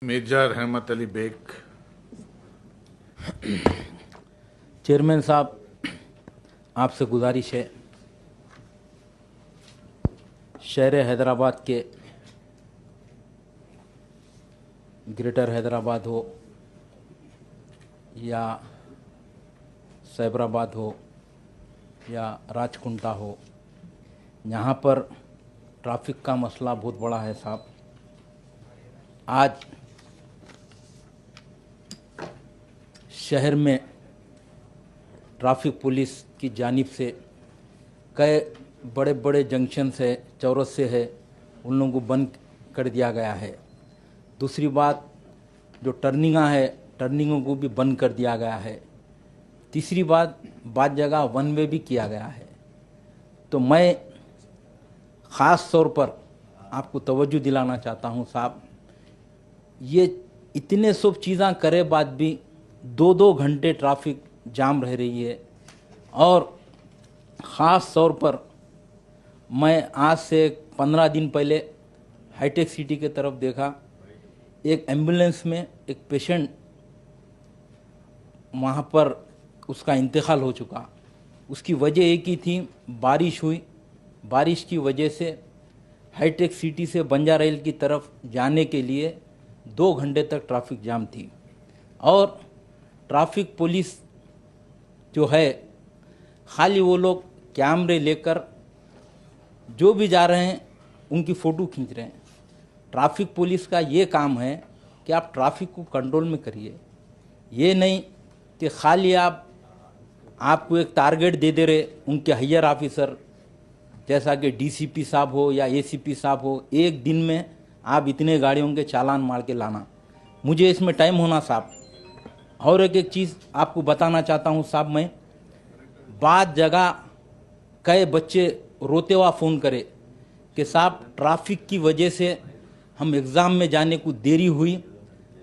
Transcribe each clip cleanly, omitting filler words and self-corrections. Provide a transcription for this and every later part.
मिर्जा रहमत Ali bag. Chairman साहब, आपसे गुजारिश है, शहर हैदराबाद के ग्रेटर हैदराबाद हो या सैबराबाद हो या राजकुंटा हो, यहाँ पर ट्रैफिक का मसला बहुत बड़ा है साहब। आज शहर में ट्रैफिक पुलिस की जानिब से कई बड़े बड़े जंक्शन है, चौरस्ते है, उन लोगों को बंद कर दिया गया है। दूसरी बात, जो टर्निंगां है, टर्निंगों को भी बंद कर दिया गया है। तीसरी बात, बाद जगह वन वे भी किया गया है। तो मैं ख़ास तौर पर आपको तवज्जो दिलाना चाहता हूँ साहब, ये इतने सब चीज़ें करे बाद भी 2-2 घंटे ट्रैफिक जाम रह रही है। और ख़ास तौर पर मैं आज से 15 दिन पहले हाईटेक सिटी के तरफ देखा, एक एम्बुलेंस में एक पेशेंट वहाँ पर उसका इंतकाल हो चुका। उसकी वजह एक ही थी, बारिश हुई। बारिश की वजह से हाईटेक सिटी से बंजारा की तरफ जाने के लिए 2 घंटे तक ट्रैफिक जाम थी। और ट्रैफिक पुलिस जो है, खाली वो लोग कैमरे लेकर जो भी जा रहे हैं उनकी फ़ोटो खींच रहे हैं। ट्रैफिक पुलिस का ये काम है कि आप ट्रैफिक को कंट्रोल में करिए, ये नहीं कि खाली आपको एक टारगेट दे दे रहे उनके हायर ऑफिसर, जैसा कि डीसीपी साहब हो या एसीपी साहब हो, एक दिन में आप इतने गाड़ियों के चालान मार के लाना। मुझे इसमें टाइम होना साहब। और एक चीज़ आपको बताना चाहता हूँ साहब, मैं बाद जगह कई बच्चे रोते हुआ फ़ोन करे कि साहब ट्रैफिक की वजह से हम एग्ज़ाम में जाने को देरी हुई,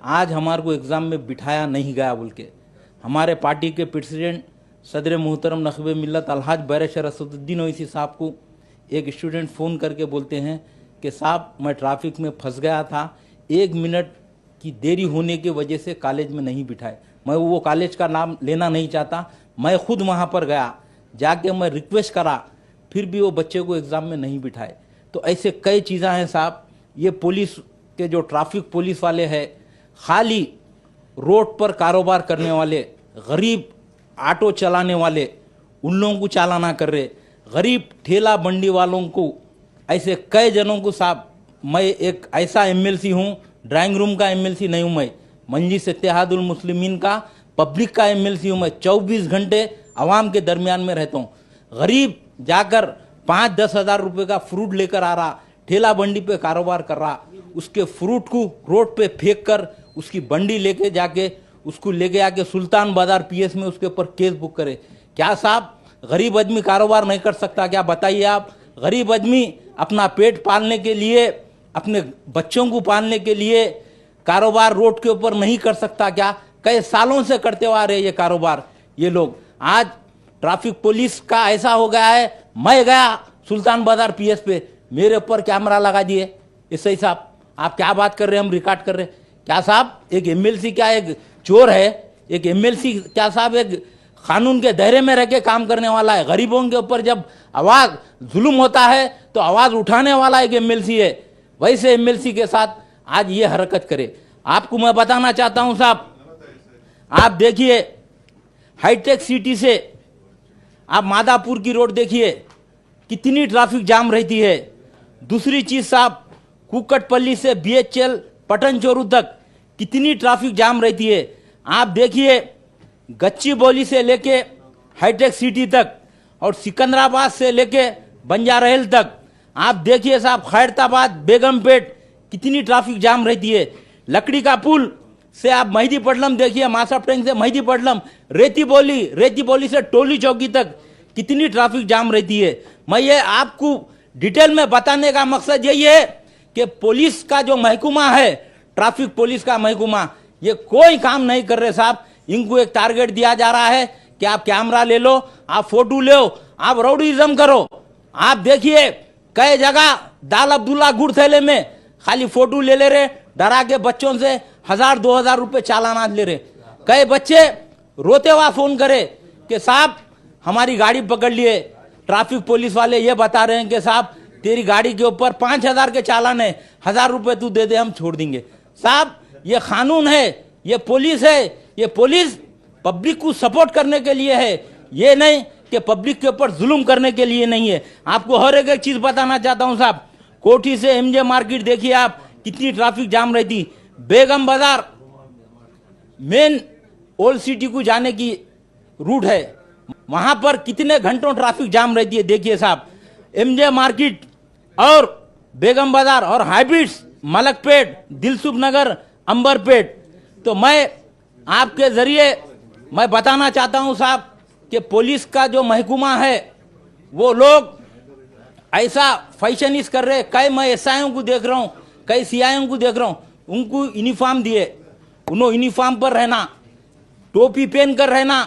आज हमारे को एग्ज़ाम में बिठाया नहीं गया बोल के। हमारे पार्टी के प्रेसिडेंट सदर मोहतरम नखबे मिल्लत अलहाज बैरिस्टर असदुद्दीन ओवैसी साहब को एक स्टूडेंट फ़ोन करके बोलते हैं कि साहब मैं ट्रैफिक में फंस गया था, 1 मिनट की देरी होने की वजह से कॉलेज में नहीं बिठाए। मैं वो कॉलेज का नाम लेना नहीं चाहता, मैं खुद वहाँ पर गया, जाके मैं रिक्वेस्ट करा, फिर भी वो बच्चे को एग्ज़ाम में नहीं बिठाए। तो ऐसे कई चीज़ें हैं साहब। ये पुलिस के जो ट्रैफिक पुलिस वाले हैं, खाली रोड पर कारोबार करने वाले, गरीब ऑटो चलाने वाले, उन लोगों को चालाना कर रहे, गरीब ठेला बंडी वालों को, ऐसे कई जनों को साहब। मैं एक ऐसा एमएलसी हूँ, ड्राइंग रूम का एमएलसी नहीं हूँ, मैं मंजिस इत्तेहादुल मुस्लिमीन का पब्लिक का एमएलसी हूँ। मैं 24 घंटे आवाम के दरमियान में रहता हूँ। गरीब जाकर 5-10 हज़ार रुपये का फ्रूट लेकर आ रहा, ठेला बंडी पे कारोबार कर रहा, उसके फ्रूट को रोड पे फेंक कर उसकी बंडी लेके जाके उसको लेके आके सुल्तान बाजार पीएस में उसके ऊपर केस बुक करे। क्या साहब गरीब आदमी कारोबार नहीं कर सकता क्या? बताइए आप। गरीब आदमी अपना पेट पालने के लिए, अपने बच्चों को पालने के लिए कारोबार रोड के ऊपर नहीं कर सकता क्या? कई सालों से करते हुए आ रहे ये कारोबार ये लोग। आज ट्रैफिक पुलिस का ऐसा हो गया है, मैं गया सुल्तान बाजार पीएस पे, मेरे ऊपर कैमरा लगा दिए। इससे साहब आप क्या बात कर रहे हैं, हम रिकॉर्ड कर रहे हैं क्या साहब? एक एमएलसी क्या एक चोर है? एक एमएलसी क्या साहब एक कानून के दायरे में रह के काम करने वाला है? गरीबों के ऊपर जब आवाज़ जुल्म होता है तो आवाज़ उठाने वाला एक एमएलसी है। वैसे एमएलसी के साथ आज ये हरकत करे। आपको मैं बताना चाहता हूं साहब, आप देखिए हाईटेक सिटी से आप मादापुर की रोड देखिए, कितनी ट्रैफिक जाम रहती है। दूसरी चीज़ साहब, कुकटपल्ली से बीएचएल पटन चोरू तक कितनी ट्रैफिक जाम रहती है। आप देखिए गच्चीबौली से लेके हाईटेक सिटी तक और सिकंदराबाद से लेके बंजारा हिल तक, आप देखिए साहब खैरताबाद बेगमपेट कितनी ट्रैफिक जाम रहती है। लकड़ी का पुल से आप मेहदीपट्टनम देखिए, मासाब टैंक से मेहदीपट्टनम, रेती बोली से टोली चौकी तक कितनी ट्रैफिक जाम रहती है। मैं ये आपको डिटेल में बताने का मकसद यही है कि पुलिस का जो महकमा है, ट्रैफिक पुलिस का महकमा, ये कोई काम नहीं कर रहे साहब। इनको एक टारगेट दिया जा रहा है कि आप कैमरा ले लो, आप फोटो लो, आप राउडीज़म करो। आप देखिए कई जगह दाल अब्दुल्ला गुड़ थैले में खाली फोटो ले रहे, डरा के बच्चों से 1000-2000 रुपए चालान आज ले रहे। कई बच्चे रोते हुआ फोन करे कि साहब हमारी गाड़ी पकड़ लिए, ट्रैफिक पुलिस वाले ये बता रहे हैं कि साहब तेरी गाड़ी के ऊपर 5000 के चालान है, 1000 रुपए तू दे दे हम छोड़ देंगे। साहब ये कानून है, ये पुलिस है, ये पुलिस पब्लिक को सपोर्ट करने के लिए है, ये नहीं कि पब्लिक के ऊपर जुल्म करने के लिए नहीं है। आपको हर एक चीज बताना चाहता हूं साहब, कोठी से एमजे मार्केट देखिए आप, कितनी ट्रैफिक जाम रहती। बेगम बाजार मेन ओल्ड सिटी को जाने की रूट है, वहां पर कितने घंटों ट्रैफिक जाम रहती है। देखिए साहब, एमजे मार्केट और बेगम बाजार और हाइब्रिड्स, मलकपेट, दिलसुख नगर, अंबरपेट। तो मैं आपके जरिए मैं बताना चाहता हूं साहब कि पुलिस का जो महकमा है वो लोग ऐसा फैशनिस कर रहे। कई मैं एसआईओं को देख रहा हूं, कई सीआईओं को देख रहा हूं, उनको यूनिफॉर्म दिए, उन्होंने यूनिफॉर्म पर रहना, टोपी पहन कर रहना,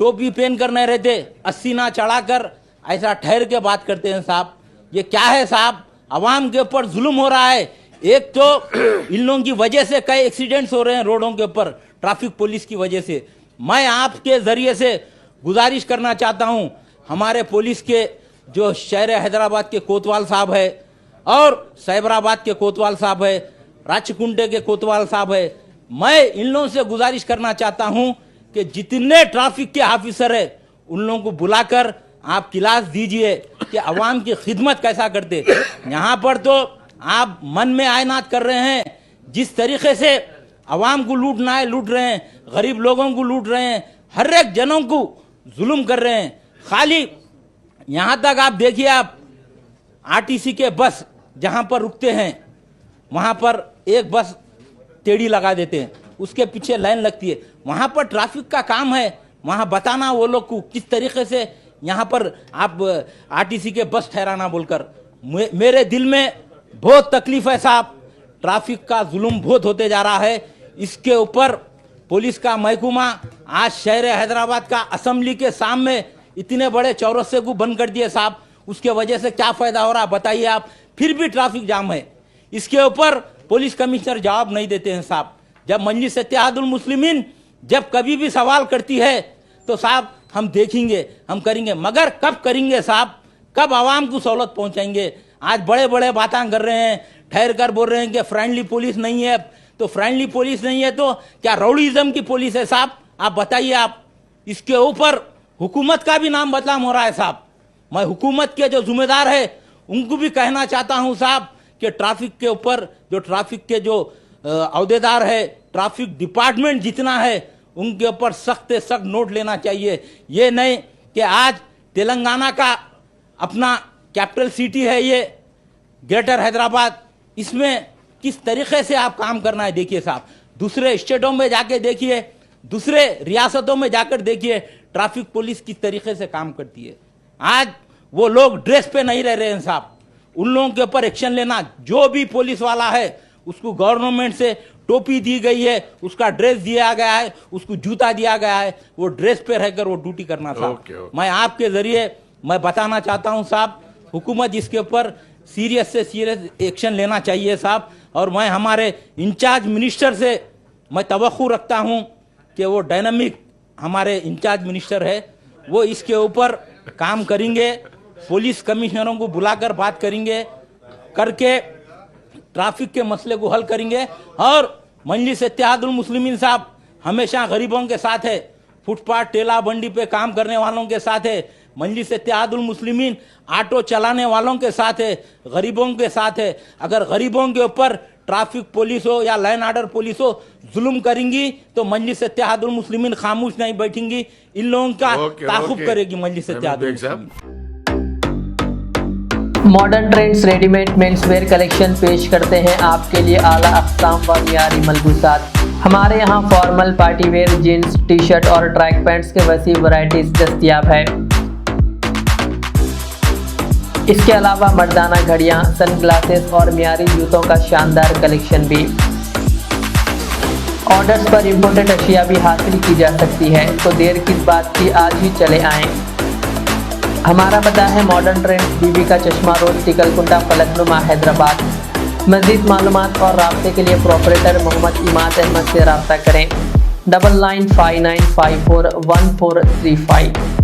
टोपी पहन कर नहीं रहते, अस्सीना चढ़ाकर ऐसा ठहर के बात करते हैं। साहब ये क्या है साहब, आवाम के ऊपर जुल्म हो रहा है। एक तो इन लोगों की वजह से कई एक्सीडेंट्स हो रहे हैं रोडों के ऊपर, ट्रैफिक पुलिस की वजह से। मैं आपके जरिए से गुजारिश करना चाहता हूं, हमारे पुलिस के जो शहर हैदराबाद के कोतवाल साहब है और साइबराबाद के कोतवाल साहब है, राचकुंडे के कोतवाल साहब है, मैं इन लोगों से गुजारिश करना चाहता हूं कि जितने ट्रैफिक के ऑफिसर है उन लोगों को बुलाकर आप क्लास दीजिए कि अवाम की खिदमत कैसा करते। यहाँ पर तो आप मन में आयनात कर रहे हैं, जिस तरीके से अवाम को लूटना है लूट रहे हैं, गरीब लोगों को लूट रहे हैं, हर एक जनों को जुल्म कर रहे हैं। खाली यहाँ तक आप देखिए, आप आरटीसी के बस जहाँ पर रुकते हैं वहाँ पर एक बस टेढ़ी लगा देते हैं, उसके पीछे लाइन लगती है। वहाँ पर ट्रैफिक का काम है, वहाँ बताना वो लोग को किस तरीके से यहाँ पर आप आरटीसी के बस ठहराना बोलकर। मेरे दिल में बहुत तकलीफ है साहब, ट्रैफिक का जुल्म बहुत होते जा रहा है। इसके ऊपर पुलिस का महकमा आज शहर हैदराबाद का असेंबली के सामने इतने बड़े चौरस्ते को बंद कर दिए साहब, उसके वजह से क्या फायदा हो रहा है बताइए आप। फिर भी ट्रैफिक जाम है, इसके ऊपर पुलिस कमिश्नर जवाब नहीं देते हैं साहब। जब मजलिस इत्तेहादुल मुस्लिमीन जब कभी भी सवाल करती है तो साहब हम देखेंगे, हम करेंगे, मगर कब करेंगे साहब, कब आवाम को सहूलत पहुंचाएंगे। आज बड़े बड़े बातें कर रहे हैं, ठहर कर बोल रहे हैं कि फ्रेंडली पुलिस नहीं है। तो फ्रेंडली पुलिस नहीं है तो क्या राउडीज़म की पुलिस है साहब, आप बताइए। आप इसके ऊपर हुकूमत का भी नाम बदनाम हो रहा है साहब। मैं हुकूमत के जो जिम्मेदार है उनको भी कहना चाहता हूं साहब कि ट्रैफिक के ऊपर जो ट्रैफिक के जो अहदेदार है, ट्रैफिक डिपार्टमेंट जितना है, उनके ऊपर सख्त से सख्त नोट लेना चाहिए। ये नहीं कि आज तेलंगाना का अपना कैपिटल सिटी है ये ग्रेटर हैदराबाद, इसमें किस तरीके से आप काम करना है देखिए साहब। दूसरे स्टेटों में जाके देखिए, दूसरे रियासतों में जाकर देखिए ट्रैफिक पुलिस किस तरीके से काम करती है। आज वो लोग ड्रेस पे नहीं रह रहे हैं साहब, उन लोगों के ऊपर एक्शन लेना। जो भी पुलिस वाला है उसको गवर्नमेंट से टोपी दी गई है, उसका ड्रेस दिया गया है, उसको जूता दिया गया है, वो ड्रेस पे रहकर वो ड्यूटी करना साहब। मैं आपके जरिए मैं बताना चाहता हूं साहब, हुकूमत इसके ऊपर सीरियस से सीरियस एक्शन लेना चाहिए साहब। और मैं हमारे इंचार्ज मिनिस्टर से मैं तवक्कुर रखता हूं कि वो डायनामिक हमारे इंचार्ज मिनिस्टर है, वो इसके ऊपर काम करेंगे, पुलिस कमिश्नरों को बुलाकर बात करेंगे, करके ट्रैफिक के मसले को हल करेंगे। और मजलिस इत्तेहादुल मुस्लिमीन साहब हमेशा गरीबों के साथ है, फुटपाथ ठेला बंडी पे काम करने वालों के साथ है। मजलिस इत्तेहादुल मुस्लिमीन ऑटो चलाने वालों के साथ है, गरीबों के साथ है। अगर गरीबों के ऊपर ट्रैफिक पुलिस हो या लाइन ऑर्डर पुलिस हो जुल्म करेंगी तो मजलिस इत्तेहादुल मुस्लिमीन खामोश नहीं बैठेंगी, इन लोगों का ताक़ुब करेगी Majlis Ittehadul Muslimeen. Modern trends readymade menswear collection पेश करते हैं आपके लिए आला अक़साम व मियारी मलबूसात। हमारे यहाँ formal party wear jeans T shirt और ट्रैक पैंट्स के वसी वैरायटीज दस्तियाब है। इसके अलावा मर्दाना घड़ियाँ, सन ग्लासेस और मियारी जूतों का शानदार कलेक्शन भी। ऑर्डर्स पर इम्पोर्टेड अशिया भी हासिल की जा सकती है, तो देर किस बात की, आज ही चले आएँ। हमारा पता है मॉडर्न ट्रेंड्स, बीबी का चश्मा रोड, तिकलकुंटा, फलकनुमा, हैदराबाद। मज़ीद मालूमात और राब्ते के लिए प्रोपरेटर मोहम्मद इमाद अहमद से रब्ता करें। 9959541435।